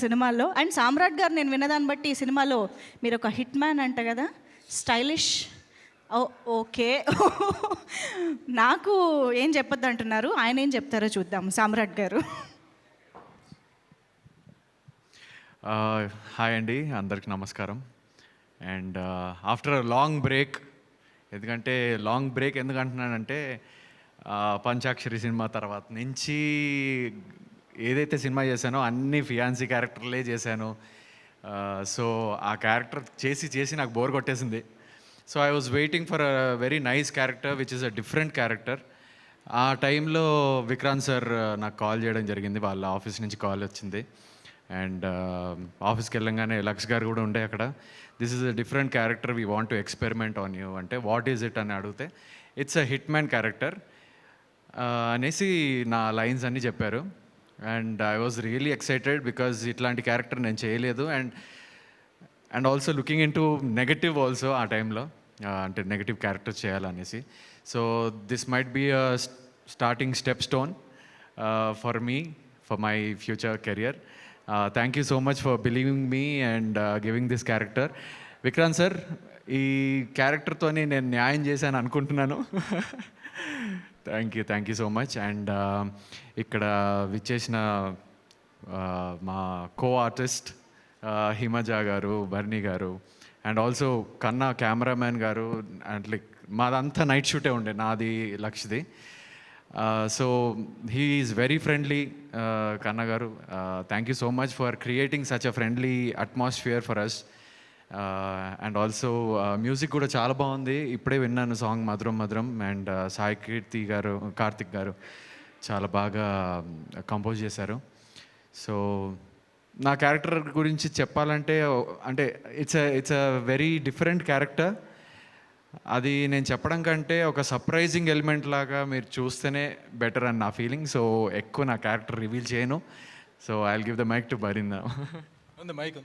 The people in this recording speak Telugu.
సినిమాల్లో. అండ్ సామ్రాట్ గారు నేను విన్నదాన్ని బట్టి ఈ సినిమాలో మీరు ఒక హిట్ మ్యాన్ అంట కదా, స్టైలిష్. ఓకే. నాకు ఏం చెప్పొద్దు అంటున్నారు, ఆయన ఏం చెప్తారో చూద్దాం. సామ్రాట్ గారు. హాయ్ అండి, అందరికి నమస్కారం. అండ్ ఆఫ్టర్ లాంగ్ బ్రేక్, ఎందుకంటే లాంగ్ బ్రేక్ ఎందుకు అంటున్నానంటే పంచాక్షరి సినిమా తర్వాత నుంచి ఏదైతే సినిమా చేశానో అన్ని ఫియాన్సీ క్యారెక్టర్లే చేశాను. సో ఆ క్యారెక్టర్ చేసి నాకు బోర్ కొట్టేసింది. So I was waiting for a very nice character which is a different character. ఆ టైంలో విక్రాంత్ సార్ నాకు కాల్ చేయడం జరిగింది, వాళ్ళ ఆఫీస్ నుంచి కాల్ వచ్చింది. అండ్ ఆఫీస్కి వెళ్ళంగానే లక్స్ గారు కూడా ఉండే అక్కడ. This is a different character, we want to experiment on you అంటే వాట్ ఈజ్ ఇట్ అని అడిగితే it's a hit man character అనేసి నా లైన్స్ అన్నీ చెప్పారు. And I was really excited because ఇట్లాంటి క్యారెక్టర్ నేను చేయలేదు. And also looking in to negative also ఆ టైంలో, అంటే నెగటివ్ క్యారెక్టర్ చేయాలనేసి. So this might be a starting step stone for me, for my future career. Thank you so much for believing me and giving this character. Vikrant sir, ఈ క్యారెక్టర్తోని నేను న్యాయం చేశాను అనుకుంటున్నాను. Thank you so much. And ఇక్కడ విచ్చేసిన మా కో ఆర్టిస్ట్ హిమజ గారు, బర్నీ గారు, అండ్ ఆల్సో కన్నా కెమెరామ్యాన్ గారు. అండ్ లైక్ మాదంతా నైట్ షూటే ఉండే, నాది లక్ష్ది. So he is very friendly. Kanna గారు, thank you so much for creating such a friendly atmosphere for us. And also music కూడా చాలా బాగుంది, ఇప్పుడే విన్నాను సాంగ్ మధురం మధురం. అండ్ సాయి కార్తిక్ గారు చాలా బాగా కంపోజ్ చేశారు. సో నా క్యారెక్టర్ గురించి చెప్పాలంటే, అంటే it's a very different character. అది నేను చెప్పడం కంటే ఒక సర్ప్రైజింగ్ ఎలిమెంట్ లాగా మీరు చూస్తేనే బెటర్ అని నా ఫీలింగ్. సో ఎక్కువ నా క్యారెక్టర్ రివీల్ చేయను. So I will give the mic to Barin. Mic